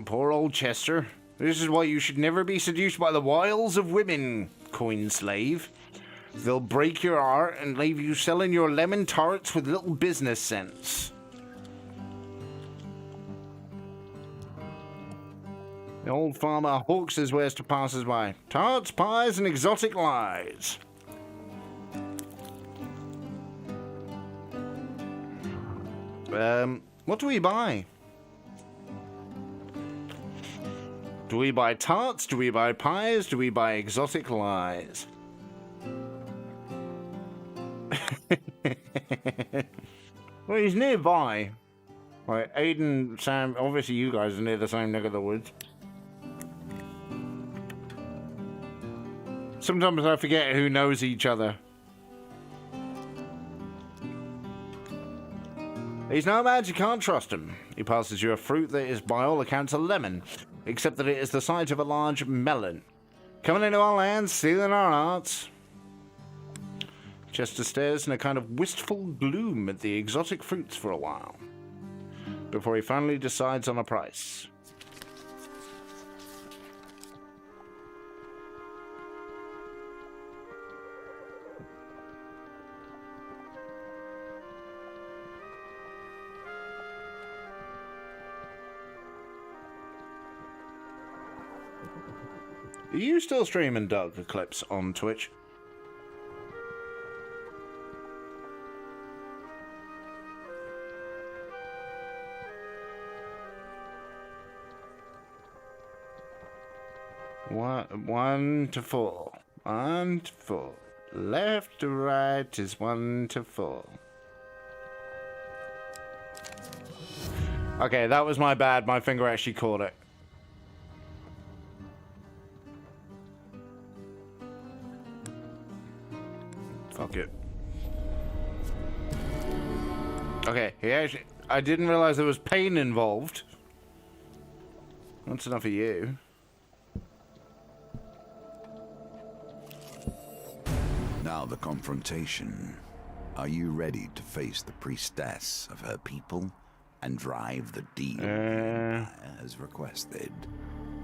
A: Poor old Chester. This is why you should never be seduced by the wiles of women, coin slave. They'll break your heart and leave you selling your lemon tarts with little business sense. The old farmer hawks his wares to passers-by. Tarts, pies, and exotic lies. What do we buy? Do we buy tarts? Do we buy pies? Do we buy exotic lies? Well, he's nearby. Right, Aiden, Sam, obviously you guys are near the same neck of the woods. Sometimes I forget who knows each other. He's no mad, you can't trust him. He passes you a fruit that is by all accounts a lemon. except that it is the size of a large melon. Coming into our lands, stealing our hearts. Chester stares in a kind of wistful gloom at the exotic fruits for a while, before he finally decides on a price. Are you still streaming Dark Eclipse on Twitch? One to four. 1 to 4. Left to right is 1 to 4. Okay, that was my bad. My finger actually caught it. Fuck it. Okay, he actually... I didn't realize there was pain involved. That's enough of you.
B: Now the confrontation. Are you ready to face the priestess of her people and drive the deal the Empire as requested?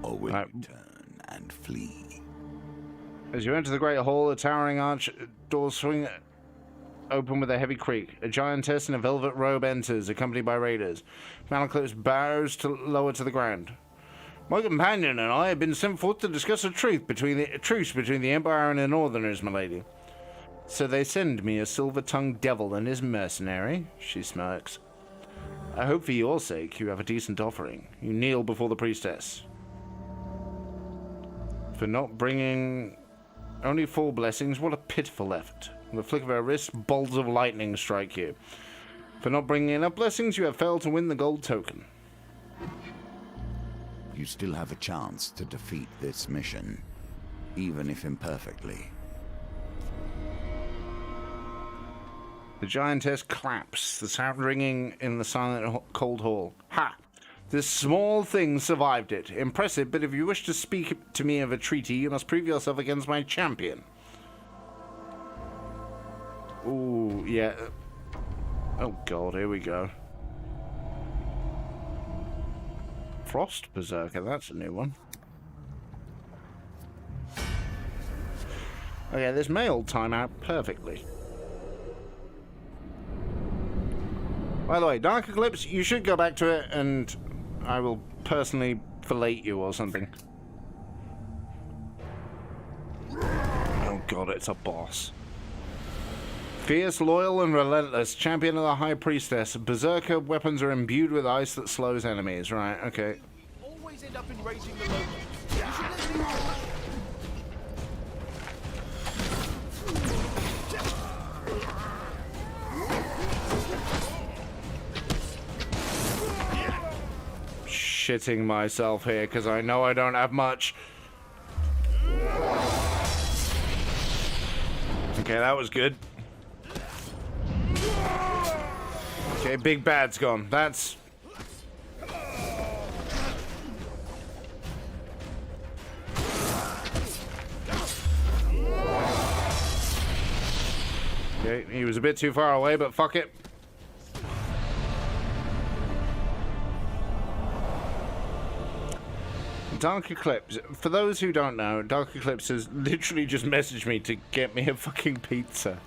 B: Or will you turn and flee?
A: As you enter the Great Hall, the towering arch doors swing open with a heavy creak. A giantess in a velvet robe enters, accompanied by raiders. Malaclips bows to lower to the ground. My companion and I have been sent forth to discuss a truce between the Empire and the Northerners, my lady. So they send me a silver-tongued devil and his mercenary, she smirks. I hope for your sake you have a decent offering. You kneel before the priestess. For not bringing only 4 blessings, what a pitiful effort. With a flick of her wrist, bolts of lightning strike you. For not bringing enough blessings, you have failed to win the gold token.
B: You still have a chance to defeat this mission, even if imperfectly.
A: The giantess claps, the sound ringing in the silent, cold hall. Ha! This small thing survived it. Impressive, but if you wish to speak to me of a treaty, you must prove yourself against my champion. Ooh, yeah. Oh god, here we go. Frost Berserker, that's a new one. Okay, this may all time out perfectly. By the way, Dark Eclipse, you should go back to it and I will personally fillet you or something. Oh god, it's a boss. Fierce, loyal, and relentless, champion of the High Priestess. Berserker weapons are imbued with ice that slows enemies. Right, okay.
C: Always end up in raising the low. You should let me
A: Shitting myself here because I know I don't have much. Okay, that was good. Okay, big bad's gone. That's... Okay, he was a bit too far away, but fuck it. Dark Eclipse, for those who don't know, Dark Eclipse has literally just messaged me to get me a fucking pizza.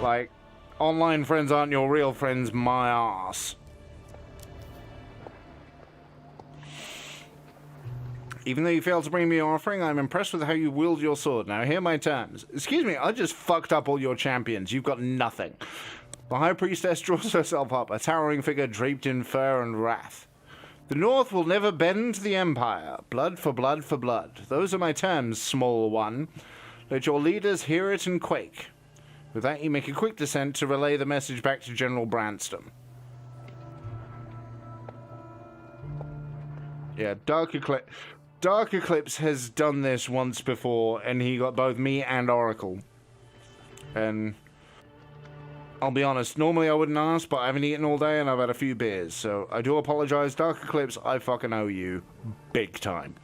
A: Like, online friends aren't your real friends, my ass. Even though you failed to bring me your offering, I'm impressed with how you wield your sword. Now, hear my terms. Excuse me, I just fucked up all your champions. You've got nothing. The High Priestess draws herself up, a towering figure draped in fur and wrath. The North will never bend to the Empire. Blood for blood for blood. Those are my terms, small one. Let your leaders hear it and quake. With that, you make a quick descent to relay the message back to General Branston. Yeah, Dark Eclipse has done this once before, and he got both me and Oracle. And I'll be honest, normally I wouldn't ask, but I haven't eaten all day and I've had a few beers, so I do apologize. Dark Eclipse, I fucking owe you. Big time.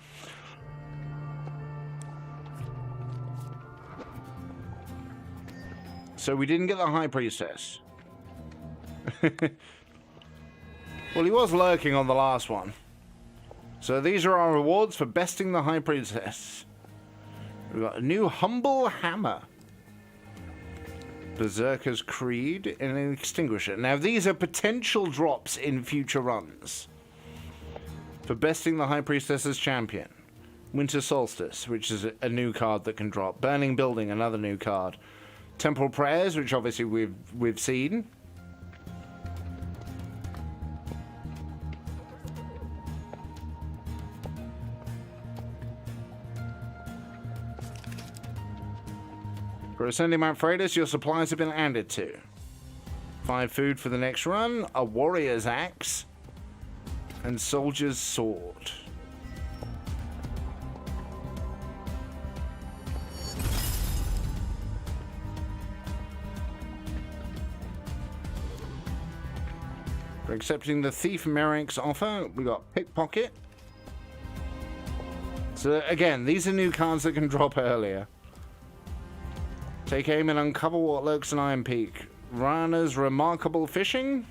A: So we didn't get the High Priestess. Well, he was lurking on the last one. So these are our rewards for besting the High Priestess. We've got a new Humble Hammer. Berserker's Creed and an Extinguisher. Now, these are potential drops in future runs. For besting the High Priestess's champion. Winter Solstice, which is a new card that can drop. Burning Building, another new card. Temple Prayers, which obviously we've seen. For ascending Mount Freitas, your supplies have been added to. 5 food for the next run, a warrior's axe, and soldier's sword. For accepting the Thief Merrick's offer, we got Pickpocket. So again, these are new cards that can drop earlier. Take aim and uncover what lurks in Iron Peak. Rana's Remarkable Fishing.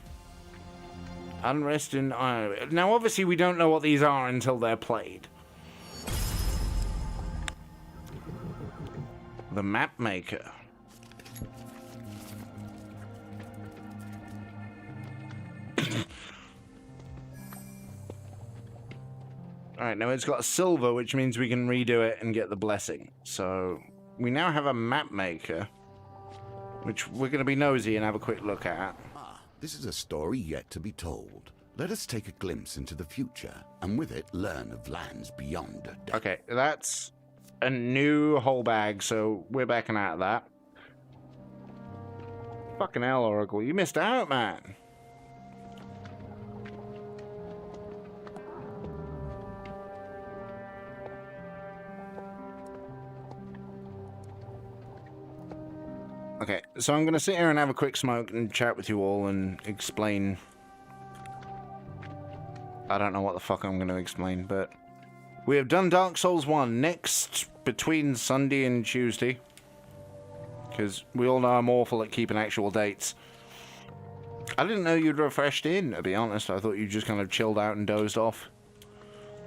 A: Unrest in Iron. Now, obviously, we don't know what these are until they're played. The Map Maker. Alright, now it's got a silver, which means we can redo it and get the blessing. So we now have a map maker, which we're going to be nosy and have a quick look at.
B: Ah, this is a story yet to be told. Let us take a glimpse into the future, and with it learn of lands beyond death.
A: Okay, that's a new whole bag, so we're backing out of that. Fucking hell, Oracle, you missed out, man. Okay, so I'm going to sit here and have a quick smoke and chat with you all and explain. I don't know what the fuck I'm going to explain, but we have done Dark Souls 1 next between Sunday and Tuesday. Because we all know I'm awful at keeping actual dates. I didn't know you'd refreshed in, to be honest. I thought you just kind of chilled out and dozed off.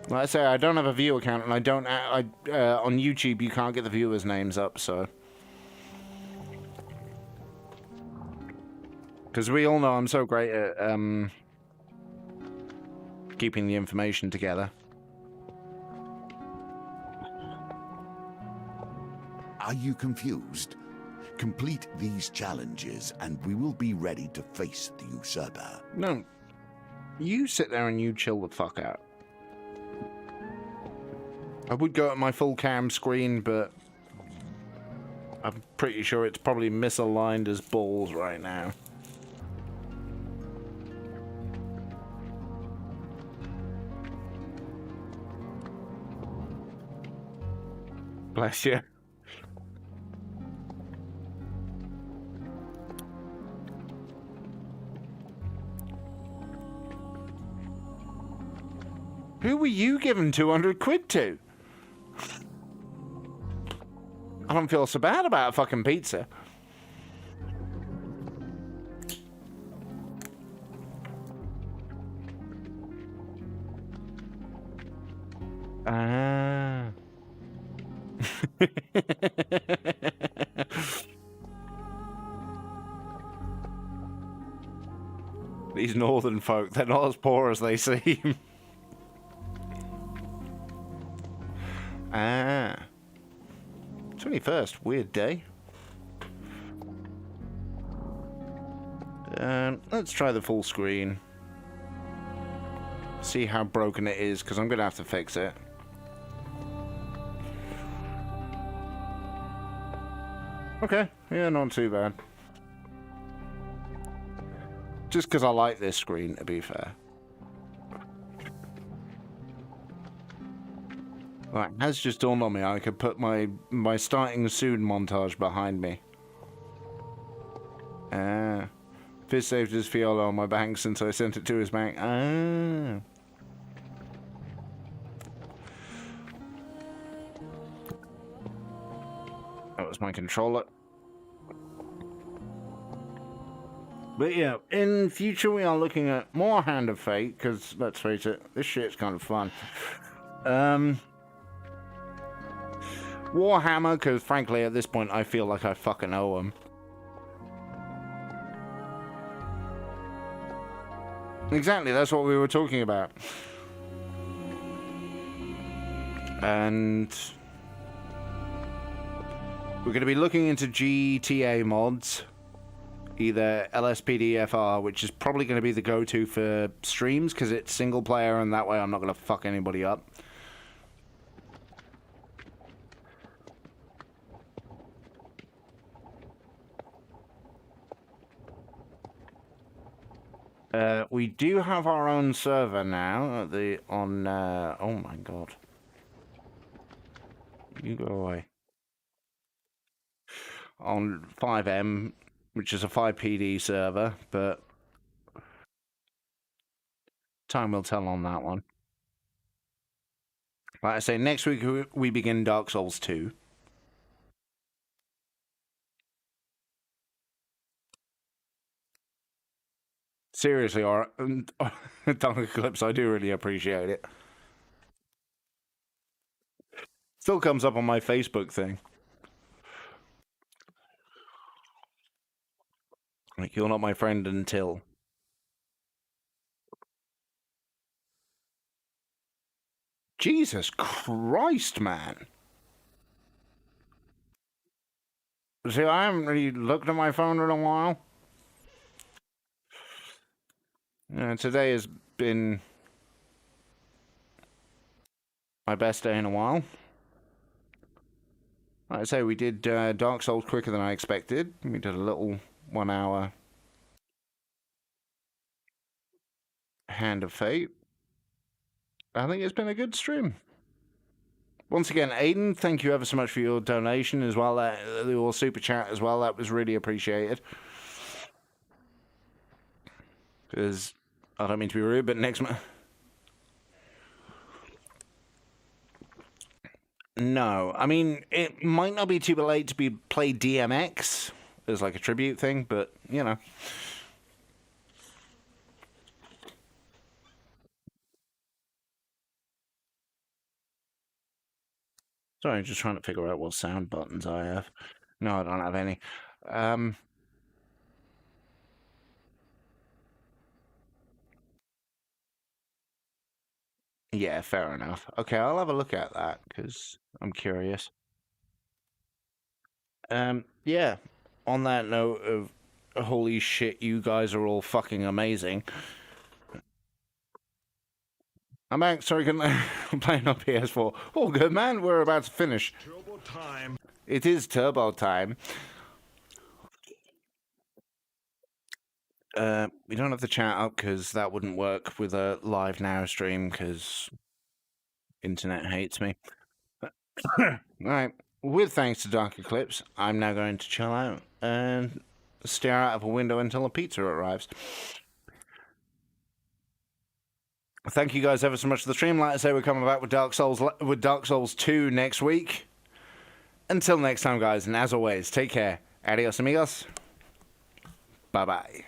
A: Like I say, I don't have a view account, and I don't. On YouTube, you can't get the viewers' names up, so. Because we all know I'm so great at keeping the information together.
B: Are you confused? Complete these challenges and we will be ready to face the usurper.
A: No. You sit there and you chill the fuck out. I would go at my full cam screen, but I'm pretty sure it's probably misaligned as balls right now. Bless you. Who were you giving 200 quid to? I don't feel so bad about a fucking pizza. Ah. These northern folk, they're not as poor as they seem. Ah. 21st, weird day. Let's try the full screen. See how broken it is, because I'm going to have to fix it. Okay, yeah, not too bad. Just because I like this screen, to be fair. Right, it has just dawned on me I could put my starting soon montage behind me. Fizz saved his Fiolo on my bank since I sent it to his bank. Ah. That was my controller. But yeah, in future we are looking at more Hand of Fate, because let's face it, this shit's kind of fun. Warhammer, because frankly at this point I feel like I fucking owe them. Exactly, that's what we were talking about. And we're going to be looking into GTA mods. Either LSPDFR, which is probably going to be the go-to for streams, because it's single player, and that way I'm not going to fuck anybody up. We do have our own server now on oh my god. You go away. On 5M, which is a 5PD server, but time will tell on that one. Like I say, next week we begin Dark Souls 2. Seriously, Dark Eclipse, I do really appreciate it. Still comes up on my Facebook thing. Like, you're not my friend until... Jesus Christ, man. See, I haven't really looked at my phone in a while. Today has been my best day in a while. Like I say, we did Dark Souls quicker than I expected. We did a little 1 hour Hand of Fate. I think it's been a good stream. Once again, Aiden, thank you ever so much for your donation as well, your super chat as well. That was really appreciated. Because I don't mean to be rude, but next month. No, I mean, it might not be too late to play DMX as like a tribute thing, but you know. Sorry, I'm just trying to figure out what sound buttons I have. No, I don't have any. Yeah, fair enough. Okay, I'll have a look at that, because I'm curious. Yeah, on that note of holy shit, you guys are all fucking amazing. I'm back, sorry, I'm playing on PS4. Oh, good man, we're about to finish.
C: Turbo time.
A: It is turbo time. We don't have the chat up because that wouldn't work with a live now stream because internet hates me. Right, with thanks to Dark Eclipse, I'm now going to chill out and stare out of a window until a pizza arrives. Thank you guys ever so much for the stream. Like I say, we're coming back with Dark Souls 2 next week. Until next time, guys, and as always, take care. Adios, amigos. Bye-bye.